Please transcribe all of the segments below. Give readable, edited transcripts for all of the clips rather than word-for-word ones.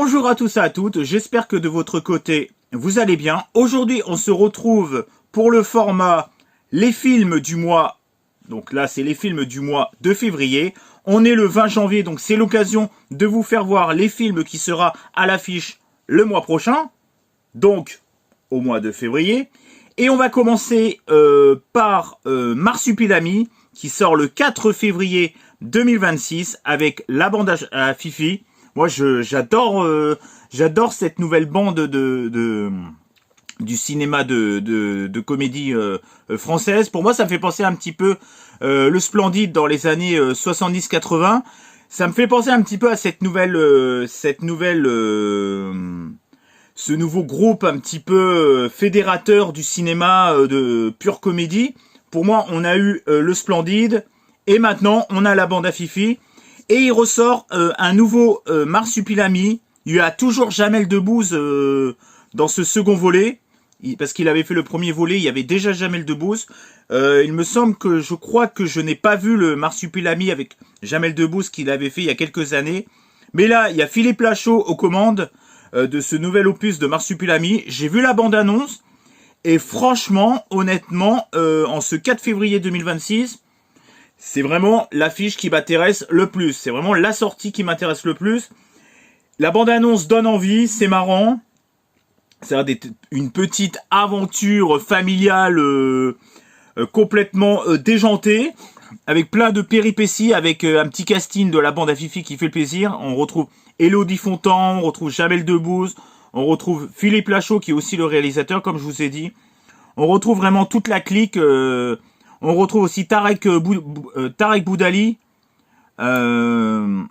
Bonjour à tous et à toutes, j'espère que de votre côté, vous allez bien. Aujourd'hui, on se retrouve pour le format les films du mois. Donc là, c'est les films du mois de février. On est le 20 janvier, donc c'est l'occasion de vous faire voir les films qui sera à l'affiche le mois prochain. Donc, au mois de février. Et on va commencer par Marsupilami, qui sort le 4 février 2026 avec la bande à Fifi. Moi, j'adore cette nouvelle bande du cinéma de comédie française. Pour moi, ça me fait penser un petit peu le Splendide dans les années 70-80. Ça me fait penser un petit peu à ce nouveau groupe un petit peu fédérateur du cinéma de pure comédie. Pour moi, on a eu le Splendide et maintenant on a la bande à Fifi. Et il ressort un nouveau Marsupilami. Il y a toujours Jamel Debbouze dans ce second volet. Parce qu'il avait fait le premier volet, il y avait déjà Jamel Debbouze. Il me semble que je crois que je n'ai pas vu le Marsupilami avec Jamel Debbouze qu'il avait fait il y a quelques années. Mais là, il y a Philippe Lachaud aux commandes de ce nouvel opus de Marsupilami. J'ai vu la bande-annonce. Et franchement, honnêtement, en ce 4 février 2026... c'est vraiment l'affiche qui m'intéresse le plus. C'est vraiment la sortie qui m'intéresse le plus. La bande-annonce donne envie, c'est marrant. C'est une petite aventure familiale complètement déjantée, avec plein de péripéties, avec un petit casting de la bande à Fifi qui fait le plaisir. On retrouve Élodie Fontan, on retrouve Jamel Debbouze, on retrouve Philippe Lachaud qui est aussi le réalisateur, comme je vous ai dit. On retrouve vraiment toute la clique. On retrouve aussi Tarek Boudali. On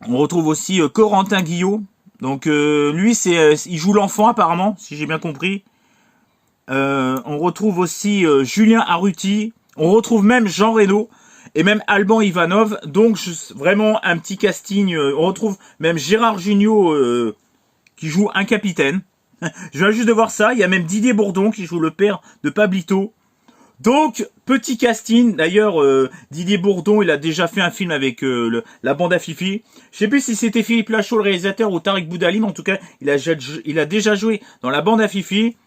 retrouve aussi Corentin Guillot. Donc lui, il joue l'enfant apparemment, si j'ai bien compris. On retrouve aussi Julien Arruti. On retrouve même Jean Reno et même Alban Ivanov. Donc vraiment un petit casting. On retrouve même Gérard Jugnot qui joue un capitaine. Je viens juste de voir ça. Il y a même Didier Bourdon qui joue le père de Pablito. Donc, petit casting. D'ailleurs, Didier Bourdon, il a déjà fait un film avec la bande à Fifi. Je sais plus si c'était Philippe Lachaud, le réalisateur, ou Tarek Boudali, mais en tout cas, il a déjà joué dans la bande à Fifi.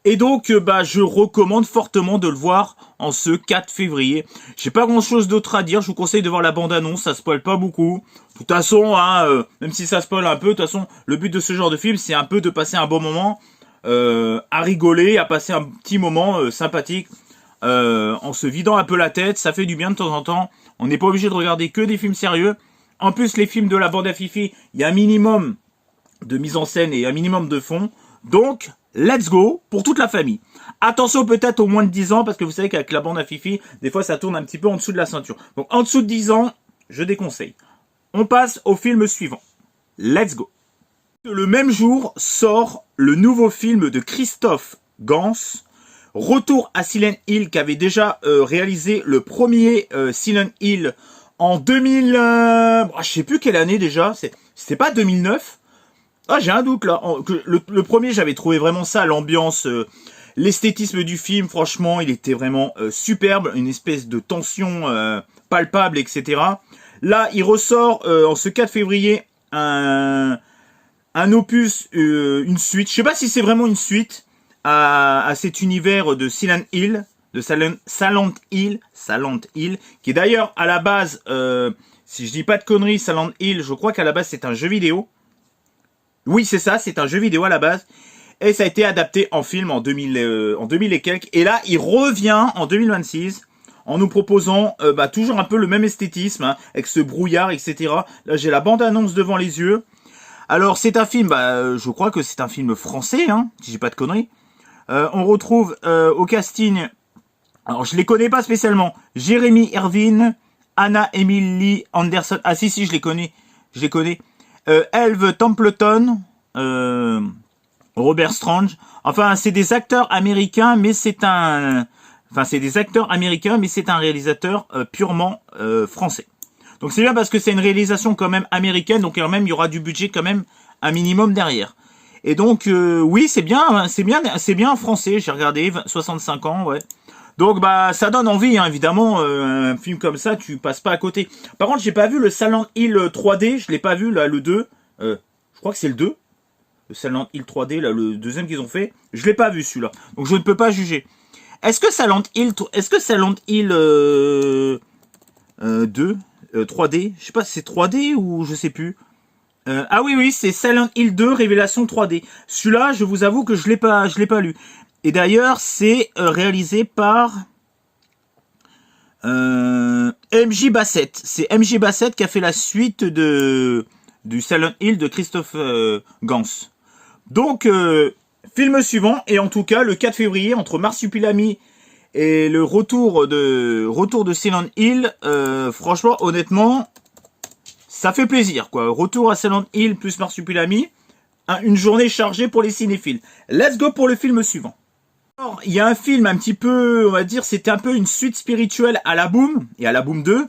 Et donc, je recommande fortement de le voir en ce 4 février. J'ai pas grand chose d'autre à dire. Je vous conseille de voir la bande-annonce. Ça spoil pas beaucoup. De toute façon, même si ça spoil un peu, de toute façon, le but de ce genre de film, c'est un peu de passer un bon moment, à rigoler, à passer un petit moment sympathique. En se vidant un peu la tête, ça fait du bien de temps en temps. On n'est pas obligé de regarder que des films sérieux. En plus, les films de la bande à Fifi, il y a un minimum de mise en scène et un minimum de fond. Donc, let's go pour toute la famille. Attention peut-être aux moins de 10 ans, parce que vous savez qu'avec la bande à Fifi, des fois ça tourne un petit peu en dessous de la ceinture. Donc en dessous de 10 ans, je déconseille. On passe au film suivant. Let's go. Le même jour sort le nouveau film de Christophe Gans, Retour à Silent Hill, qui avait déjà réalisé le premier Silent Hill en 2000... je sais plus quelle année déjà. C'était pas 2009. Ah, j'ai un doute là. Le premier, j'avais trouvé vraiment ça, l'ambiance, l'esthétisme du film. Franchement, il était vraiment superbe. Une espèce de tension palpable, etc. Là, il ressort en ce 4 février un opus, une suite. Je sais pas si c'est vraiment une suite à cet univers de Silent Hill, de Silent Hill, qui est d'ailleurs à la base, si je dis pas de conneries, Silent Hill, je crois qu'à la base c'est un jeu vidéo. Oui, c'est ça, c'est un jeu vidéo à la base. Et ça a été adapté en film en 2000 et quelques. Et là, il revient en 2026 en nous proposant toujours un peu le même esthétisme, avec ce brouillard, etc. Là, j'ai la bande-annonce devant les yeux. Alors, c'est un film, je crois que c'est un film français, si j'ai pas de conneries. On retrouve au casting, alors je les connais pas spécialement, Jérémy Irvine, Anna Emily Anderson, ah si, je les connais, Elve Templeton, Robert Strange, enfin c'est des acteurs américains, mais c'est un réalisateur purement français. Donc c'est bien parce que c'est une réalisation quand même américaine, donc quand même il y aura du budget quand même un minimum derrière. Et donc, oui, c'est bien français, j'ai regardé, 65 ans, ouais. Donc, ça donne envie, évidemment, un film comme ça, tu passes pas à côté. Par contre, j'ai pas vu le Silent Hill 3D, je l'ai pas vu, là, le 2. Je crois que c'est le 2. Le Silent Hill 3D, là, le deuxième qu'ils ont fait. Je l'ai pas vu celui-là. Donc je ne peux pas juger. Est-ce que Silent Hill 2 3D, je sais pas si c'est 3D ou je sais plus. Ah oui, c'est Silent Hill 2 Révélation 3D. Celui-là, je vous avoue que je l'ai pas lu. Et d'ailleurs, c'est réalisé par MJ Bassett. C'est MJ Bassett qui a fait la suite du Silent Hill de Christophe Gans. Donc, film suivant, et en tout cas, le 4 février, entre Marsupilami et le retour de Silent Hill, franchement, honnêtement, ça fait plaisir, quoi. Retour à Silent Hill plus Marsupilami, une journée chargée pour les cinéphiles. Let's go pour le film suivant. Alors, il y a un film un petit peu, on va dire, c'était un peu une suite spirituelle à la Boom, et à la Boom 2.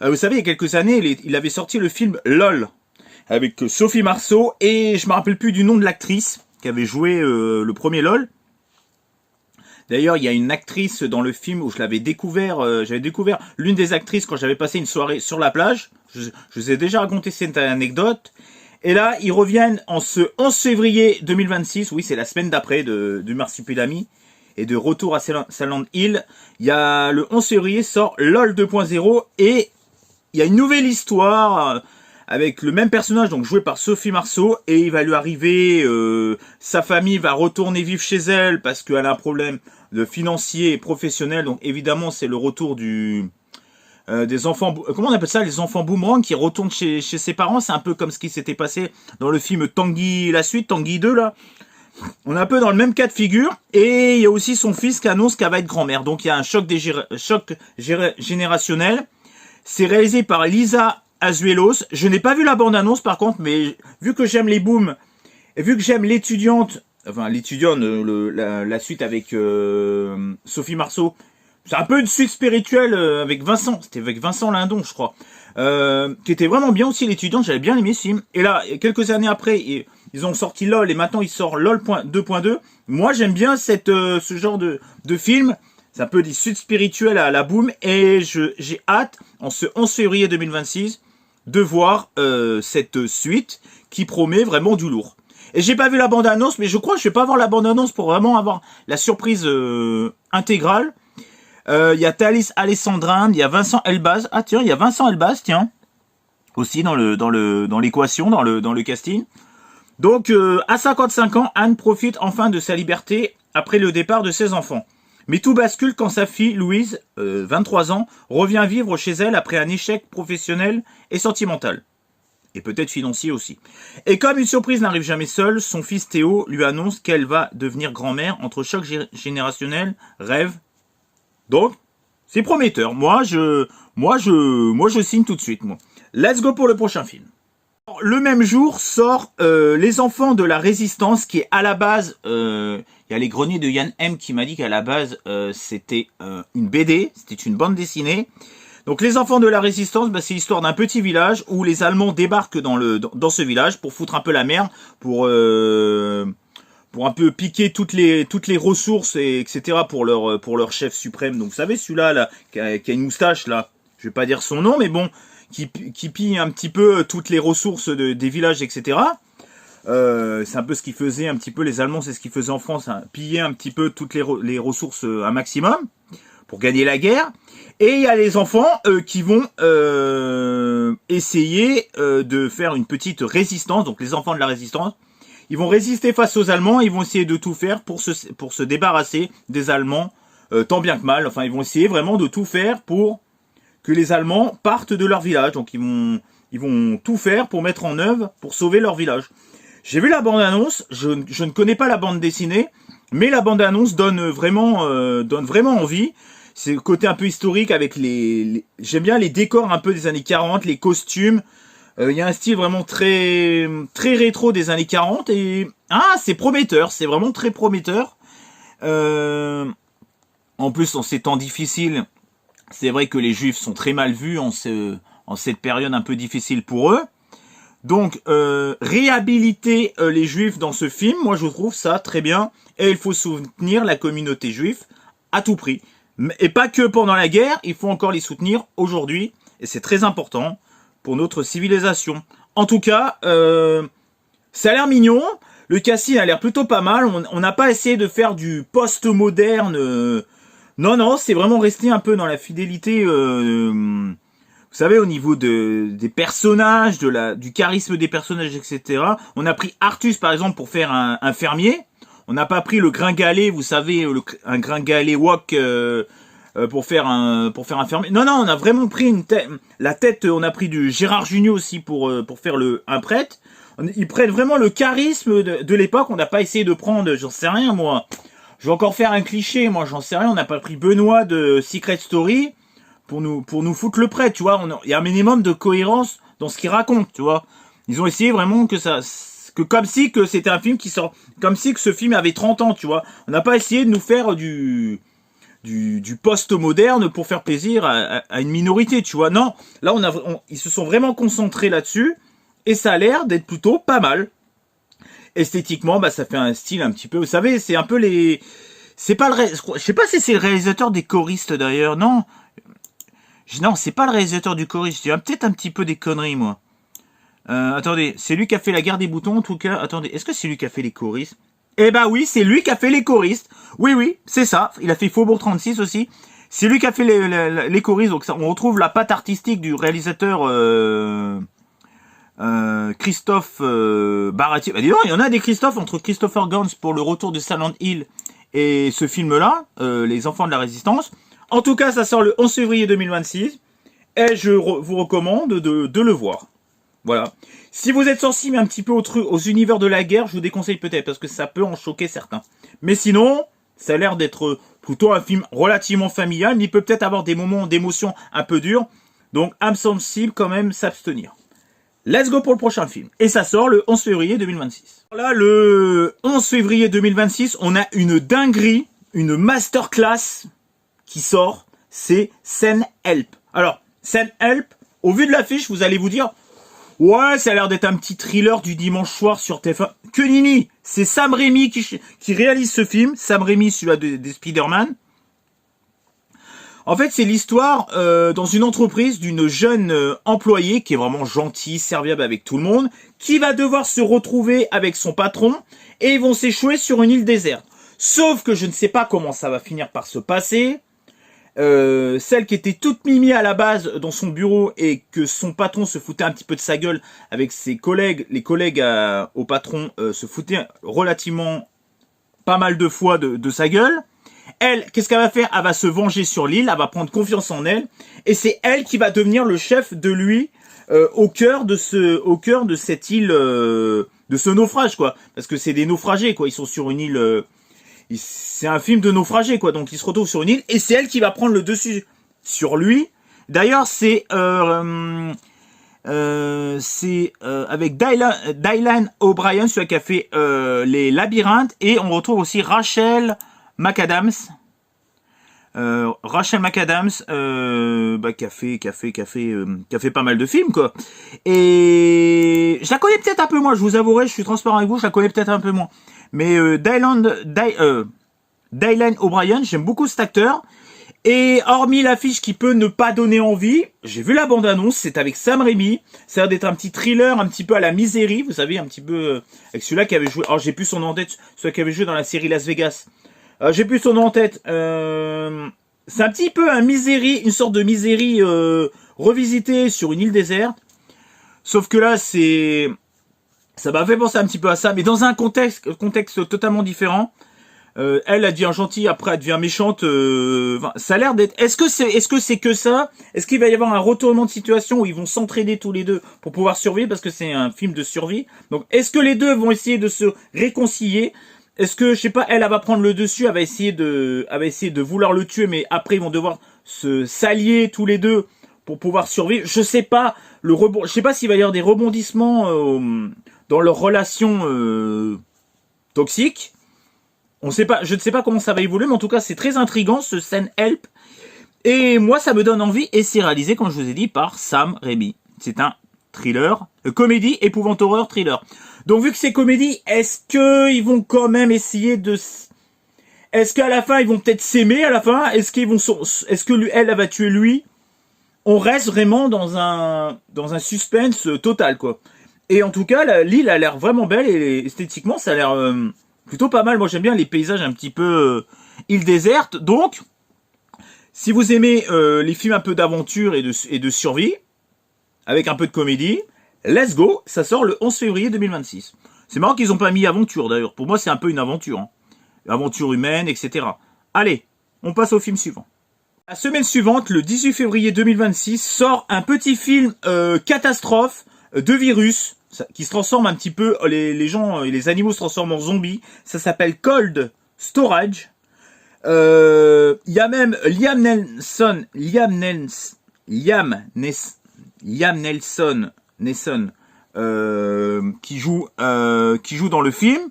Vous savez, il y a quelques années, il avait sorti le film LOL, avec Sophie Marceau, et je me rappelle plus du nom de l'actrice qui avait joué le premier LOL. D'ailleurs, il y a une actrice dans le film où je l'avais découvert, j'avais découvert l'une des actrices quand j'avais passé une soirée sur la plage. Je vous ai déjà raconté cette anecdote. Et là, ils reviennent en ce 11 février 2026. Oui, c'est la semaine d'après du Marsupilami. Et de retour à Silent Hill. Il y a le 11 février sort LOL 2.0. Et il y a une nouvelle histoire avec le même personnage, donc joué par Sophie Marceau. Et il va lui arriver, sa famille va retourner vivre chez elle parce qu'elle a un problème de financier et professionnel. Donc évidemment, c'est le retour des enfants, comment on appelle ça, les enfants boomerang qui retournent chez ses parents. C'est un peu comme ce qui s'était passé dans le film Tanguy, la suite, Tanguy 2 là. On est un peu dans le même cas de figure. Et il y a aussi son fils qui annonce qu'elle va être grand-mère. Donc il y a un choc générationnel. C'est réalisé par Lisa Azuelos. Je n'ai pas vu la bande-annonce par contre, mais vu que j'aime les booms, et vu que j'aime l'étudiante, la suite avec Sophie Marceau, c'est un peu une suite spirituelle avec Vincent. C'était avec Vincent Lindon, je crois. Qui était vraiment bien aussi, l'étudiante. J'avais bien aimé ce film. Et là, quelques années après, ils ont sorti LOL et maintenant ils sortent LOL 2.2. Moi, j'aime bien ce genre de film. C'est un peu des suites spirituelles à la Boom. Et j'ai hâte, en ce 11 février 2026, de voir cette suite qui promet vraiment du lourd. Et j'ai pas vu la bande-annonce, mais je crois que je vais pas voir la bande-annonce pour vraiment avoir la surprise intégrale. Il y a Thalys Alessandrin, il y a Vincent Elbaz. Ah tiens, il y a Vincent Elbaz, tiens. Aussi dans l'équation, dans le casting. Donc, à 55 ans, Anne profite enfin de sa liberté après le départ de ses enfants. Mais tout bascule quand sa fille, Louise, 23 ans, revient vivre chez elle après un échec professionnel et sentimental. Et peut-être financier aussi. Et comme une surprise n'arrive jamais seule, son fils Théo lui annonce qu'elle va devenir grand-mère entre choc générationnel, rêve. Donc, c'est prometteur. Moi, je signe tout de suite, moi. Let's go pour le prochain film. Le même jour sort Les Enfants de la Résistance, qui est à la base, il y a les greniers de Yann M qui m'a dit qu'à la base c'était une BD, c'était une bande dessinée. Donc Les Enfants de la Résistance, c'est l'histoire d'un petit village où les Allemands débarquent dans ce village pour foutre un peu la merde, pour un peu piquer toutes les ressources, etc. pour leur chef suprême. Donc vous savez celui-là là, qui a une moustache là, je vais pas dire son nom, mais bon, qui pille un petit peu toutes les ressources des villages, etc. C'est un peu ce qu'ils faisaient un petit peu les Allemands, c'est ce qu'ils faisaient en France, hein, piller un petit peu toutes les ressources un maximum pour gagner la guerre. Et il y a les enfants qui vont essayer de faire une petite résistance. Donc les enfants de la résistance, ils vont résister face aux Allemands. Ils vont essayer de tout faire pour se débarrasser des Allemands, tant bien que mal. Enfin, ils vont essayer vraiment de tout faire pour que les Allemands partent de leur village. Donc ils vont tout faire pour mettre en œuvre, pour sauver leur village. J'ai vu la bande-annonce. Je ne connais pas la bande dessinée, mais la bande-annonce donne vraiment envie. C'est le côté un peu historique avec j'aime bien les décors un peu des années 40, les costumes. Il y a un style vraiment très très rétro des années 40 et c'est prometteur, c'est vraiment très prometteur. En plus, en ces temps difficiles, c'est vrai que les Juifs sont très mal vus en cette période un peu difficile pour eux. Donc, réhabiliter les Juifs dans ce film, moi je trouve ça très bien. Et il faut soutenir la communauté juive à tout prix. Et pas que pendant la guerre, il faut encore les soutenir aujourd'hui. Et c'est très important pour notre civilisation. En tout cas, Ça a l'air mignon. Le casting a l'air plutôt pas mal. On n'a pas essayé de faire du post-moderne. Non, non, c'est vraiment resté un peu dans la fidélité. Vous savez, au niveau des personnages, du charisme des personnages, etc. On a pris Artus, par exemple, pour faire un fermier. On n'a pas pris le gringalet, vous savez, un gringalet wok pour faire un fermier. Non, non, on a vraiment pris la tête. On a pris du Gérard Jugnot aussi pour faire un prêtre. Ils prennent vraiment le charisme de l'époque. On n'a pas essayé de prendre, j'en sais rien moi. Je vais encore faire un cliché, moi j'en sais rien. On n'a pas pris Benoît de Secret Story pour nous foutre le prêtre, tu vois. Il y a un minimum de cohérence dans ce qu'ils racontent, tu vois. Ils ont essayé vraiment que comme si que c'était un film qui sort, comme si que ce film avait 30 ans, tu vois. On n'a pas essayé de nous faire du post-moderne pour faire plaisir à une minorité, tu vois. Non, là ils se sont vraiment concentrés là-dessus. Et ça a l'air d'être plutôt pas mal. Esthétiquement, bah ça fait un style un petit peu, vous savez, c'est un peu c'est pas je sais pas si c'est le réalisateur des choristes d'ailleurs, non. Non, c'est pas le réalisateur du choriste, je dis peut-être un petit peu des conneries, moi. Attendez, c'est lui qui a fait La Guerre des Boutons, en tout cas. Attendez, est-ce que c'est lui qui a fait les choristes? Eh bah oui, c'est lui qui a fait les choristes. Oui, oui, c'est ça. Il a fait Faubourg 36 aussi. C'est lui qui a fait les choristes, donc ça, on retrouve la patte artistique du réalisateur... Christophe Baratier. Bah dis donc, il y en a des Christophe entre Christopher Gans pour Le Retour de Silent Hill et ce film-là, Les Enfants de la Résistance. En tout cas, ça sort le 11 février 2026 et je vous recommande de le voir. Voilà. Si vous êtes sensible un petit peu aux univers de la guerre, je vous déconseille peut-être parce que ça peut en choquer certains. Mais sinon, ça a l'air d'être plutôt un film relativement familial. Il peut peut-être avoir des moments d'émotion un peu durs. Donc, âme sensible, quand même, s'abstenir. Let's go pour le prochain film. Et ça sort le 11 février 2026. Là, le 11 février 2026, on a une dinguerie, une masterclass qui sort. C'est Send Help. Alors, Send Help, au vu de l'affiche, vous allez vous dire, ouais, ça a l'air d'être un petit thriller du dimanche soir sur TF1. Que nini, c'est Sam Raimi qui réalise ce film. Sam Raimi, celui-là des Spider-Man. En fait, c'est l'histoire dans une entreprise d'une jeune employée qui est vraiment gentille, serviable avec tout le monde, qui va devoir se retrouver avec son patron et ils vont s'échouer sur une île déserte. Sauf que je ne sais pas comment ça va finir par se passer. Celle qui était toute mimi à la base dans son bureau et que son patron se foutait un petit peu de sa gueule avec ses collègues, les collègues au patron se foutaient relativement pas mal de fois de sa gueule. Elle, qu'est-ce qu'elle va faire? Elle va se venger sur l'île, elle va prendre confiance en elle, et c'est elle qui va devenir le chef de lui au cœur de cette île, de ce naufrage, quoi. Parce que c'est des naufragés, quoi. Ils sont sur une île. C'est un film de naufragés, quoi. Donc ils se retrouvent sur une île, et c'est elle qui va prendre le dessus sur lui. D'ailleurs, c'est avec Dylan O'Brien, celui qui a fait les Labyrinthes, et on retrouve aussi Rachel McAdams, qui a fait pas mal de films, quoi. Et je la connais peut-être un peu moins, je vous avouerai, je suis transparent avec vous, je la connais peut-être un peu moins. Mais Dylan O'Brien, j'aime beaucoup cet acteur. Et hormis l'affiche qui peut ne pas donner envie, j'ai vu la bande-annonce, c'est avec Sam Raimi. Ça a l'air d'être un petit thriller, un petit peu à la Misery, vous savez, un petit peu avec celui-là qui avait joué. Alors j'ai plus son nom en tête, celui qui avait joué dans la série Las Vegas. J'ai plus son nom en tête. C'est un petit peu une sorte de Misery revisité sur une île déserte. Sauf que là, ça m'a fait penser un petit peu à ça, mais dans un contexte totalement différent. Elle devient gentille, après elle devient méchante. Ça a l'air d'être. Est-ce que c'est que ça? Est-ce qu'il va y avoir un retournement de situation où ils vont s'entraider tous les deux pour pouvoir survivre parce que c'est un film de survie? Donc est-ce que les deux vont essayer de se réconcilier? Est-ce que, je sais pas, elle va prendre le dessus, elle va essayer de vouloir le tuer, mais après ils vont devoir s'allier tous les deux pour pouvoir survivre. Je sais pas, je sais pas s'il va y avoir des rebondissements dans leur relation toxique. Je ne sais pas comment ça va évoluer, mais en tout cas c'est très intriguant ce Send Help. Et moi ça me donne envie, et c'est réalisé, comme je vous ai dit, par Sam Raimi. C'est un thriller, comédie, épouvante horreur, thriller. Donc vu que c'est comédie, est-ce qu'ils vont quand même essayer est-ce qu'à la fin ils vont peut-être s'aimer à la fin? Est-ce que elle va tuer lui? On reste vraiment dans un suspense total, quoi. Et en tout cas, l'île a l'air vraiment belle et esthétiquement, ça a l'air plutôt pas mal. Moi, j'aime bien les paysages un petit peu île déserte. Donc, si vous aimez les films un peu d'aventure et de survie, avec un peu de comédie, let's go. Ça sort le 11 février 2026. C'est marrant qu'ils n'ont pas mis aventure d'ailleurs. Pour moi, c'est un peu une aventure. Hein. Aventure humaine, etc. Allez, on passe au film suivant. La semaine suivante, le 18 février 2026, sort un petit film catastrophe de virus qui se transforme un petit peu, les gens et les animaux se transforment en zombies. Ça s'appelle Cold Storage. Il y a même Liam Nelson qui joue dans le film.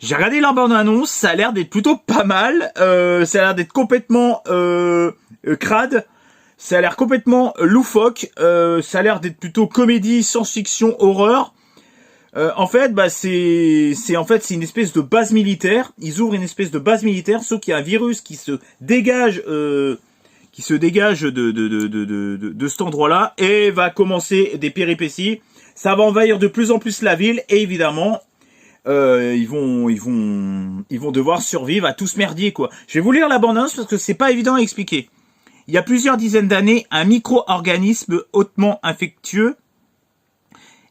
J'ai regardé la bande-annonce, ça a l'air d'être plutôt pas mal. Ça a l'air d'être complètement crade. Ça a l'air complètement loufoque. Ça a l'air d'être plutôt comédie, science-fiction, horreur. En fait, c'est une espèce de base militaire. Ils ouvrent une espèce de base militaire, sauf qu'il y a un virus qui se dégage, de cet endroit-là, et va commencer des péripéties. Ça va envahir de plus en plus la ville, et évidemment, ils vont devoir survivre à tout ce merdier, quoi. Je vais vous lire la bande-annonce parce que c'est pas évident à expliquer. Il y a plusieurs dizaines d'années, un micro-organisme hautement infectieux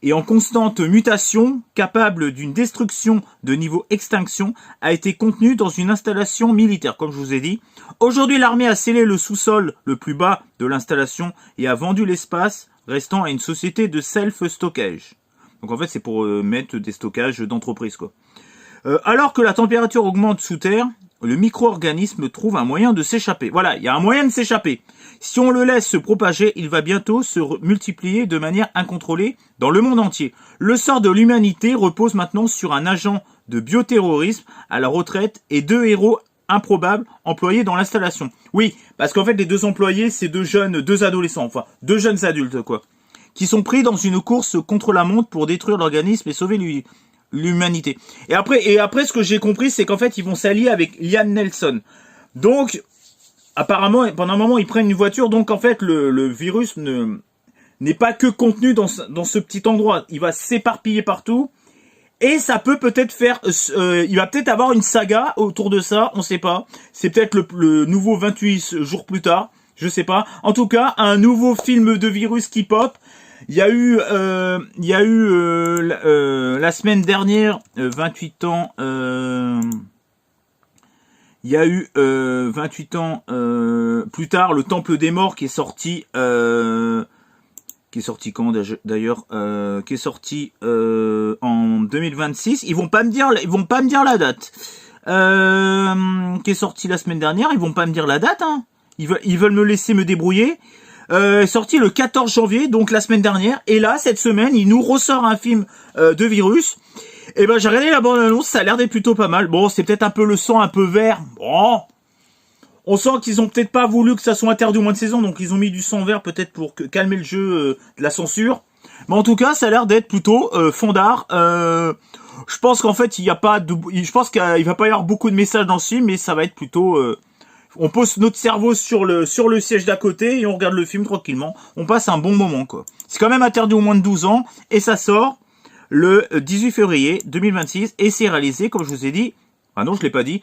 et en constante mutation, capable d'une destruction de niveau extinction, a été contenu dans une installation militaire, comme je vous ai dit. Aujourd'hui, l'armée a scellé le sous-sol le plus bas de l'installation et a vendu l'espace restant à une société de self-stockage. Donc en fait, c'est pour mettre des stockages d'entreprise, quoi. Alors que la température augmente sous terre, le micro-organisme trouve un moyen de s'échapper. Voilà, il y a un moyen de s'échapper. Si on le laisse se propager, il va bientôt se multiplier de manière incontrôlée dans le monde entier. Le sort de l'humanité repose maintenant sur un agent de bioterrorisme à la retraite et 2 héros improbables employés dans l'installation. Oui, parce qu'en fait, les 2 employés, c'est 2 adolescents, enfin, 2 jeunes adultes, quoi, qui sont pris dans une course contre la montre pour détruire l'organisme et sauver l'humanité. Et après, ce que j'ai compris, c'est qu'en fait, ils vont s'allier avec Liam Nelson. Donc, apparemment, pendant un moment, ils prennent une voiture. Donc, en fait, le virus n'est pas que contenu dans ce petit endroit. Il va s'éparpiller partout. Et ça peut peut-être faire... il va peut-être avoir une saga autour de ça. On sait pas. C'est peut-être le nouveau 28 jours plus tard. Je sais pas. En tout cas, un nouveau film de virus qui pop. Il y a eu la semaine dernière 28 ans. Il y a eu 28 ans plus tard le Temple des Morts qui est sorti quand d'ailleurs qui est sorti en 2026. Ils vont pas me dire la date. Qui est sorti la semaine dernière. Ils vont pas me dire la date. Hein. Ils veulent me laisser me débrouiller. Sorti le 14 janvier, donc la semaine dernière. Et là, cette semaine, il nous ressort un film de virus. Et ben, j'ai regardé la bande-annonce, ça a l'air d'être plutôt pas mal. Bon, c'est peut-être un peu le sang un peu vert. Bon, on sent qu'ils ont peut-être pas voulu que ça soit interdit au moins de saison, donc ils ont mis du sang vert peut-être pour calmer le jeu de la censure. Mais en tout cas, ça a l'air d'être plutôt fondard. Je pense qu'en fait, je pense qu'il va pas y avoir beaucoup de messages dans ce film, mais ça va être plutôt... on pose notre cerveau sur le siège d'à côté et on regarde le film tranquillement. On passe un bon moment, quoi. C'est quand même interdit au moins de 12 ans et ça sort le 18 février 2026 et c'est réalisé, comme je vous ai dit, ah non, je l'ai pas dit,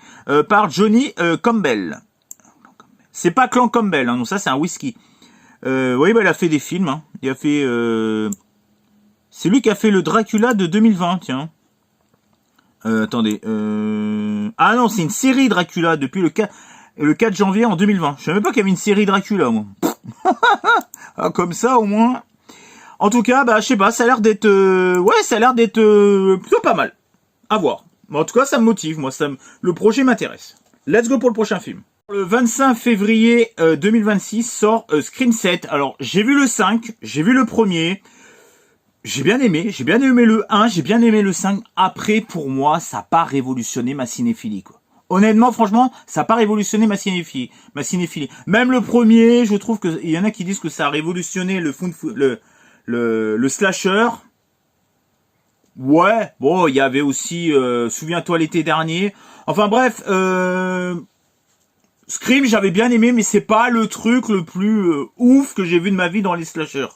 par Johnny Campbell. C'est pas Clan Campbell, hein, non, ça c'est un whisky. Oui, bah il a fait des films. Hein. Il a fait, c'est lui qui a fait le Dracula de 2020, tiens. Attendez. Ah non, c'est une série Dracula depuis le 4 janvier en 2020. Je savais même pas qu'il y avait une série Dracula, moi. Ah, comme ça, au moins. En tout cas, bah, je sais pas, ça a l'air d'être... plutôt pas mal. À voir. Mais en tout cas, ça me motive, moi. Le projet m'intéresse. Let's go pour le prochain film. Le 25 février 2026 sort Scream 7. Alors, j'ai vu le 5, j'ai vu le premier. J'ai bien aimé le 1, j'ai bien aimé le 5. Après, pour moi, ça n'a pas révolutionné ma cinéphilie, quoi. Honnêtement, franchement, ça n'a pas révolutionné ma cinéphilie. Même le premier, je trouve que il y en a qui disent que ça a révolutionné le slasher. Ouais, bon, il y avait aussi, souviens-toi l'été dernier. Enfin bref, Scream, j'avais bien aimé, mais c'est pas le truc le plus ouf que j'ai vu de ma vie dans les slashers.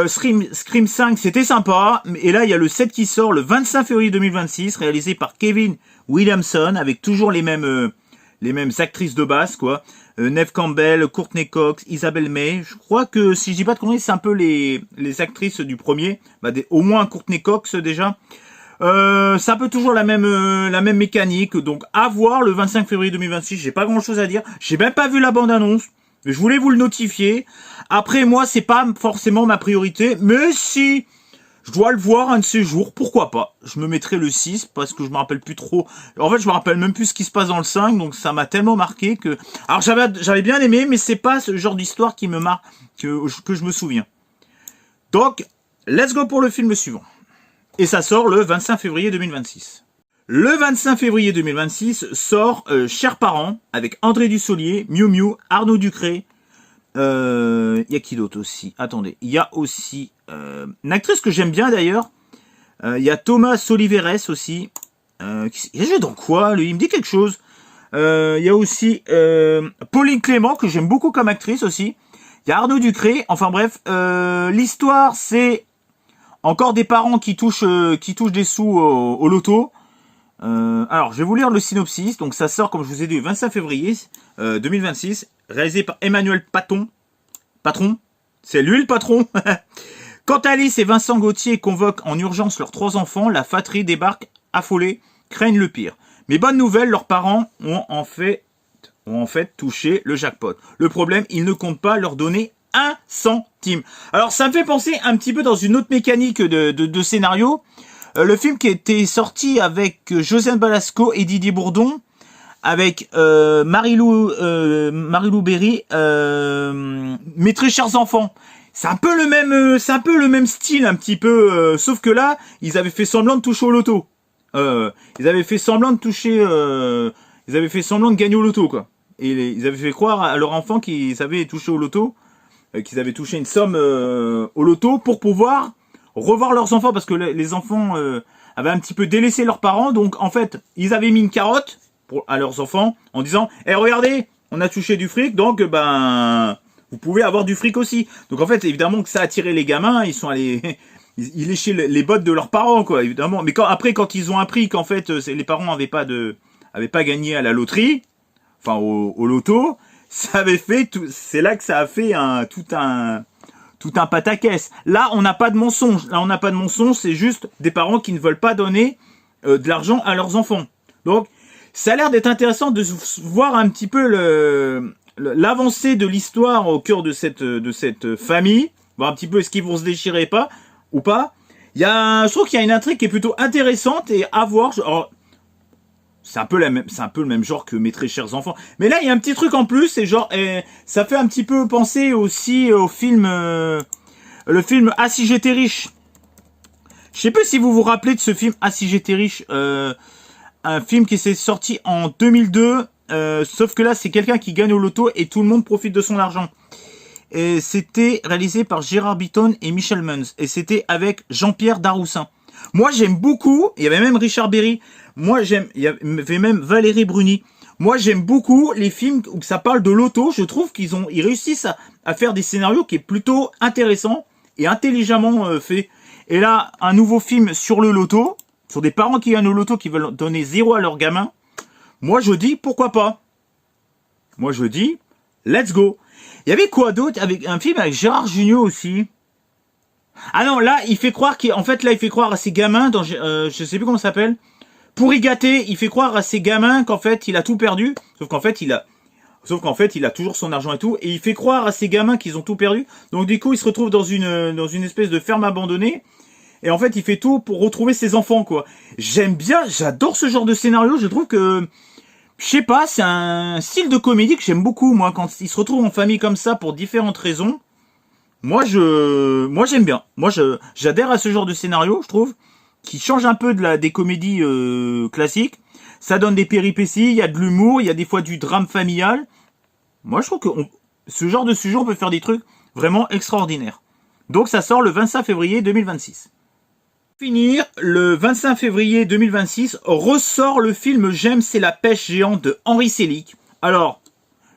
Scream 5, c'était sympa. Et là, il y a le 7 qui sort le 25 février 2026, réalisé par Kevin Williamson, avec toujours les mêmes actrices de base, quoi. Neve Campbell, Courtney Cox, Isabelle May. Je crois que, si je dis pas de conneries, c'est un peu les actrices du premier. Bah, au moins Courtney Cox, déjà. C'est un peu toujours la même mécanique. Donc, à voir le 25 février 2026. J'ai pas grand chose à dire. J'ai même pas vu la bande-annonce. Mais je voulais vous le notifier. Après, moi, c'est pas forcément ma priorité. Mais si je dois le voir un de ces jours, pourquoi pas. Je me mettrai le 6 parce que je me rappelle plus trop. En fait, je me rappelle même plus ce qui se passe dans le 5. Donc, ça m'a tellement marqué que... Alors, j'avais bien aimé, mais c'est pas ce genre d'histoire qui me marque, que je me souviens. Donc, let's go pour le film suivant. Et ça sort le 25 février 2026. Le 25 février 2026 sort Chers parents avec André Dussolier, Miu Miu, Arnaud Ducré. Y a qui d'autre aussi? Attendez, il y a aussi une actrice que j'aime bien d'ailleurs. Il y a Thomas Oliveres aussi. Il a joué dans quoi lui? Il me dit quelque chose. Il y a aussi Pauline Clément que j'aime beaucoup comme actrice aussi. Il y a Arnaud Ducré. Enfin bref, l'histoire c'est encore des parents qui touchent des sous au loto. Alors, je vais vous lire le synopsis. Donc, ça sort, comme je vous ai dit, le 25 février 2026, réalisé par Emmanuel Patron. C'est lui le patron. Quand Alice et Vincent Gauthier convoquent en urgence leurs 3 enfants, la fratrie débarque affolée, craignent le pire. Mais bonne nouvelle, leurs parents ont en fait touché le jackpot. Le problème, ils ne comptent pas leur donner 1 centime. Alors, ça me fait penser un petit peu dans une autre mécanique de scénario. Le film qui était sorti avec Josiane Balasco et Didier Bourdon, avec Marie-Lou Berry, Mes très chers enfants. C'est un peu le même style un petit peu, sauf que là, ils avaient fait semblant de toucher au loto. Ils avaient fait semblant de gagner au loto, quoi. Et ils avaient fait croire à leurs enfants qu'ils avaient touché au loto, qu'ils avaient touché une somme au loto pour pouvoir revoir leurs enfants, parce que les enfants avaient un petit peu délaissé leurs parents. Donc en fait, ils avaient mis une carotte à leurs enfants en disant regardez, on a touché du fric, donc vous pouvez avoir du fric aussi. Donc en fait, évidemment que ça a attiré les gamins, ils sont allés ils léchaient les bottes de leurs parents, quoi, évidemment. Mais quand ils ont appris qu'en fait les parents avaient pas gagné à la loterie, enfin au loto, ça avait fait c'est là que ça a fait tout un pataquès. Là, on n'a pas de mensonge. C'est juste des parents qui ne veulent pas donner de l'argent à leurs enfants. Donc, ça a l'air d'être intéressant de voir un petit peu l'avancée de l'histoire au cœur de cette famille. Voir un petit peu est-ce qu'ils vont se déchirer ou pas. Je trouve qu'il y a une intrigue qui est plutôt intéressante et à voir. C'est un peu le même genre que Mes très chers enfants. Mais là, il y a un petit truc en plus, c'est genre, ça fait un petit peu penser aussi au film, le film Ah si j'étais riche. Je sais pas si vous vous rappelez de ce film Ah si j'étais riche, un film qui s'est sorti en 2002, sauf que là, c'est quelqu'un qui gagne au loto et tout le monde profite de son argent. Et c'était réalisé par Gérard Bitton et Michel Munz. Et c'était avec Jean-Pierre Daroussin. Moi, j'aime beaucoup, il y avait même Richard Berry. Il y avait même Valérie Bruni. Moi, j'aime beaucoup les films où ça parle de loto. Je trouve qu'ils réussissent à faire des scénarios qui est plutôt intéressant et intelligemment fait. Et là, un nouveau film sur le loto, sur des parents qui gagnent au loto, qui veulent donner 0 à leurs gamins. Moi, je dis, pourquoi pas? Moi, je dis, let's go. Il y avait quoi d'autre? Avec un film avec Gérard Jugnot aussi. Ah non, là, il fait croire à ses gamins, je sais plus comment ça s'appelle. Pour y gâter, il fait croire à ses gamins qu'en fait, il a tout perdu. Sauf qu'en fait, il a toujours son argent et tout. Et il fait croire à ses gamins qu'ils ont tout perdu. Donc du coup, il se retrouve dans une espèce de ferme abandonnée. Et en fait, il fait tout pour retrouver ses enfants, quoi. J'adore ce genre de scénario. Je trouve que, je sais pas, c'est un style de comédie que j'aime beaucoup, moi. Quand ils se retrouvent en famille comme ça pour différentes raisons. Moi, j'aime bien. Moi, j'adhère à ce genre de scénario, je trouve, qui change un peu des comédies classiques. Ça donne des péripéties, il y a de l'humour, il y a des fois du drame familial. Moi, je trouve que ce genre de sujet, on peut faire des trucs vraiment extraordinaires. Donc, ça sort le 25 février 2026. Pour finir, le 25 février 2026, ressort le film J'aime, c'est la pêche géante de Henri Selick. Alors,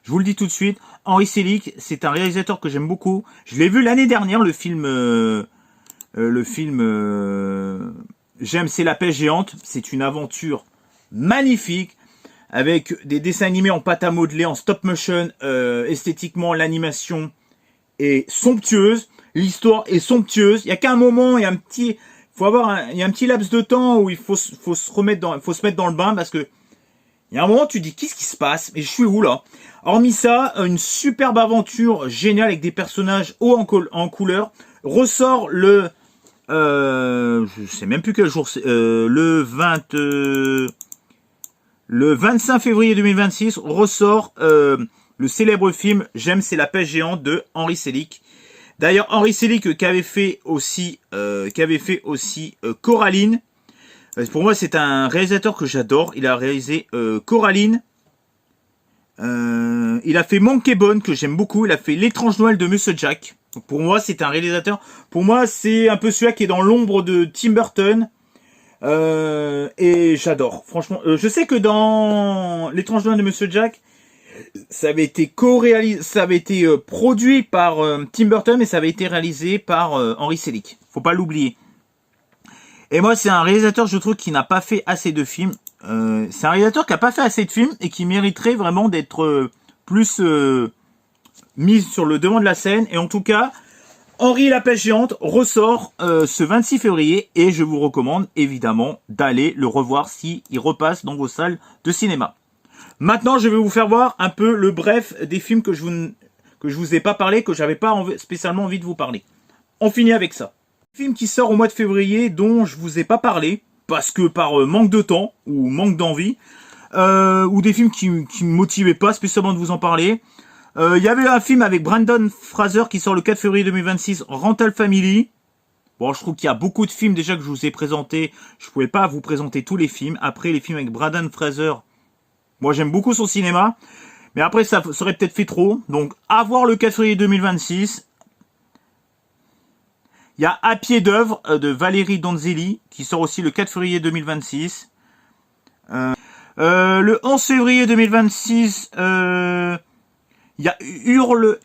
je vous le dis tout de suite, Henri Selick, c'est un réalisateur que j'aime beaucoup. Je l'ai vu l'année dernière, le film J'aime, c'est la pêche géante. C'est une aventure magnifique avec des dessins animés en pâte à modeler, en stop motion. Esthétiquement, l'animation est somptueuse. L'histoire est somptueuse. Il y a qu'un moment, il y a un petit laps de temps où il faut se mettre dans le bain parce que il y a un moment, tu te dis, qu'est-ce qui se passe? Mais je suis où, là? Hormis ça, une superbe aventure géniale avec des personnages hauts en couleur. Ressort je sais même plus quel jour c'est, le 25 février 2026, ressort le célèbre film J'aime, c'est la pêche géante de Henri Selick. D'ailleurs, Henri Selick qui avait fait aussi Coraline. Pour moi, c'est un réalisateur que j'adore. Il a réalisé Coraline. Il a fait Monkey Bone, que j'aime beaucoup. Il a fait L'étrange Noël de Monsieur Jack. Donc pour moi, c'est un réalisateur. Pour moi, c'est un peu celui qui est dans l'ombre de Tim Burton. Et j'adore. Franchement, je sais que dans L'étrange Noël de Monsieur Jack, ça avait été produit par Tim Burton, mais ça avait été réalisé par Henri Selick. Faut pas l'oublier. Et moi, c'est un réalisateur, je trouve, qui n'a pas fait assez de films. C'est un réalisateur qui n'a pas fait assez de films et qui mériterait vraiment d'être plus mis sur le devant de la scène. Et en tout cas, Henri la pêche géante ressort ce 26 février et je vous recommande évidemment d'aller le revoir s'il repasse dans vos salles de cinéma. Maintenant, je vais vous faire voir un peu le bref des films que je vous ai pas parlé, que j'avais pas spécialement envie de vous parler. On finit avec ça. Film qui sort au mois de février dont je vous ai pas parlé parce que par manque de temps ou manque d'envie ou des films qui me motivaient pas spécialement de vous en parler. Il y avait un film avec Brendan Fraser qui sort le 4 février 2026, Rental Family. Bon, je trouve qu'il y a beaucoup de films déjà que je vous ai présentés. Je pouvais pas vous présenter tous les films. Après, les films avec Brendan Fraser, moi j'aime beaucoup son cinéma, mais après ça serait peut-être fait trop. Donc à voir le 4 février 2026. Il y a À pied d'œuvre de Valérie Donzelli qui sort aussi le 4 février 2026. Le 11 février 2026, il y a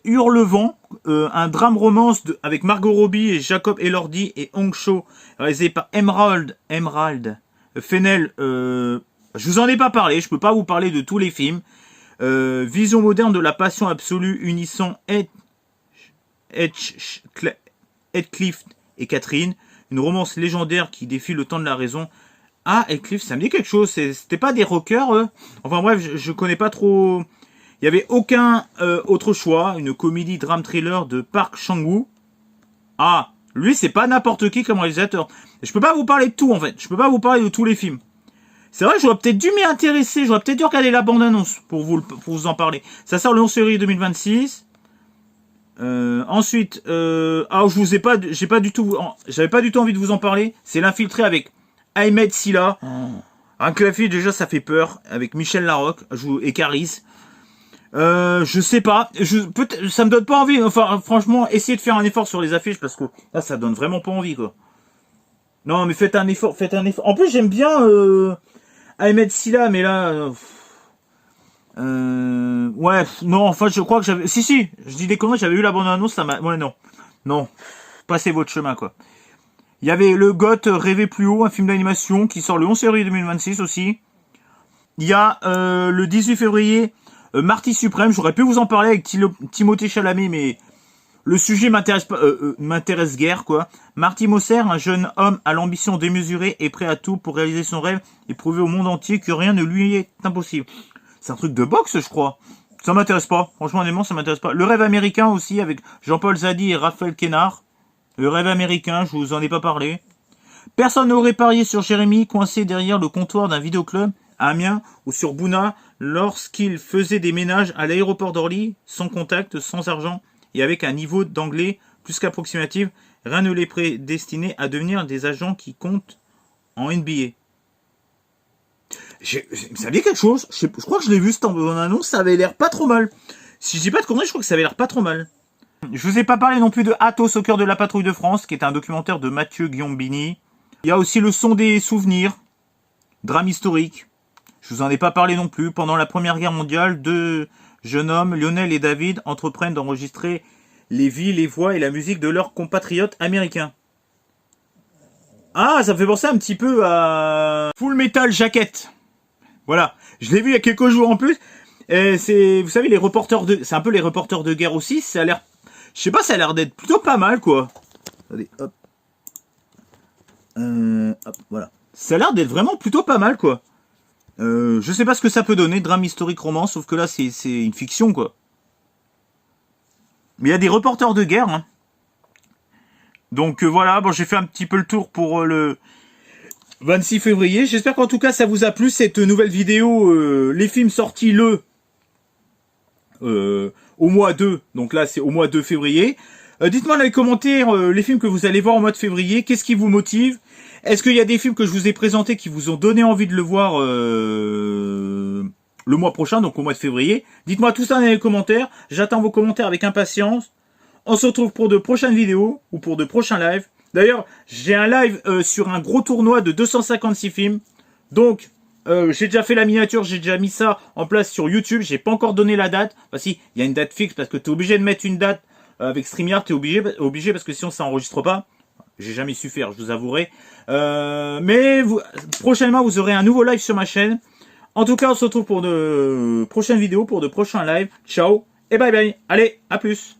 Hurlevent, un drame romance avec Margot Robbie et Jacob Elordi et Hong Cho, réalisé par Emerald Fennell. Je vous en ai pas parlé, je peux pas vous parler de tous les films. Vision moderne de la passion absolue unissant Heathcliff et Catherine, une romance légendaire qui défie le temps de la raison. Ah, Heathcliff, ça me dit quelque chose. C'était pas des rockers, eux. Enfin bref, je connais pas trop. Il y avait aucun autre choix. Une comédie drame thriller de Park Chan-wook. Ah, lui, c'est pas n'importe qui comme réalisateur. Je peux pas vous parler de tout, en fait. Je peux pas vous parler de tous les films. C'est vrai que j'aurais peut-être dû m'y intéresser. J'aurais peut-être dû regarder la bande-annonce pour vous en parler. Ça sort le 11 février 2026. Ensuite, j'avais pas du tout envie de vous en parler. C'est L'Infiltré avec Ahmed Silla. Un clavier déjà ça fait peur avec Michel Larocque et Caris. Je sais pas, ça me donne pas envie. Enfin, franchement, essayez de faire un effort sur les affiches parce que là, ça donne vraiment pas envie quoi. Non, mais faites un effort. En plus, j'aime bien Ahmed Silla, mais là. Ouais, non, enfin, je crois que j'avais... Si, je dis des conneries, j'avais eu la bande-annonce, ça m'a... Ouais, non, passez votre chemin, quoi. Il y avait Le Goth Rêver plus haut, un film d'animation qui sort le 11 février 2026 aussi. Il y a le 18 février, Marty Suprême, j'aurais pu vous en parler avec Timothée Chalamet, mais le sujet m'intéresse guère, quoi. Marty Moser, un jeune homme à l'ambition démesurée et prêt à tout pour réaliser son rêve et prouver au monde entier que rien ne lui est impossible. C'est un truc de boxe, je crois. Ça m'intéresse pas. Franchement, honnêtement, ça m'intéresse pas. Le Rêve américain aussi, avec Jean-Paul Zadi et Raphaël Quénard. Le Rêve américain, je vous en ai pas parlé. Personne n'aurait parié sur Jérémy, coincé derrière le comptoir d'un vidéoclub à Amiens, ou sur Bouna, lorsqu'il faisait des ménages à l'aéroport d'Orly, sans contact, sans argent, et avec un niveau d'anglais plus qu'approximatif. Rien ne les prédestinait à devenir des agents qui comptent en NBA. Ça me dit quelque chose. Je crois que je l'ai vu cette annonce. Ça avait l'air pas trop mal. Si je dis pas de conneries, je crois que ça avait l'air pas trop mal. Je vous ai pas parlé non plus de Athos au cœur de la patrouille de France, qui est un documentaire de Mathieu Guillaume-Bini. Il y a aussi Le son des souvenirs, drame historique. Je vous en ai pas parlé non plus. Pendant la Première Guerre mondiale, deux jeune homme, Lionel et David, entreprennent d'enregistrer les vies, les voix et la musique de leurs compatriotes américains. Ah, ça me fait penser un petit peu à Full Metal Jacket. Voilà, je l'ai vu il y a quelques jours en plus. C'est, vous savez, les reporters de, c'est un peu les reporters de guerre aussi. Ça a l'air, je sais pas, ça a l'air d'être plutôt pas mal, quoi. Attendez, hop. Hop, voilà. Ça a l'air d'être vraiment plutôt pas mal, quoi. Je sais pas ce que ça peut donner, drame historique romance, sauf que là, c'est une fiction, quoi. Mais il y a des reporters de guerre, hein. Donc voilà, bon, j'ai fait un petit peu le tour pour le 26 février. J'espère qu'en tout cas, ça vous a plu, cette nouvelle vidéo. Les films sortis au mois 2. Donc là, c'est au mois 2 février. Dites-moi dans les commentaires les films que vous allez voir au mois de février. Qu'est-ce qui vous motive? Est-ce qu'il y a des films que je vous ai présentés qui vous ont donné envie de le voir le mois prochain, donc au mois de février? Dites-moi tout ça dans les commentaires. J'attends vos commentaires avec impatience. On se retrouve pour de prochaines vidéos ou pour de prochains lives. D'ailleurs, j'ai un live sur un gros tournoi de 256 films. Donc, j'ai déjà fait la miniature, j'ai déjà mis ça en place sur YouTube. J'ai pas encore donné la date. Enfin si, il y a une date fixe parce que tu es obligé de mettre une date avec StreamYard. Tu es obligé parce que sinon ça enregistre pas. J'ai jamais su faire, je vous avouerai. Mais prochainement, vous aurez un nouveau live sur ma chaîne. En tout cas, on se retrouve pour de prochaines vidéos, pour de prochains lives. Ciao et bye bye. Allez, à plus.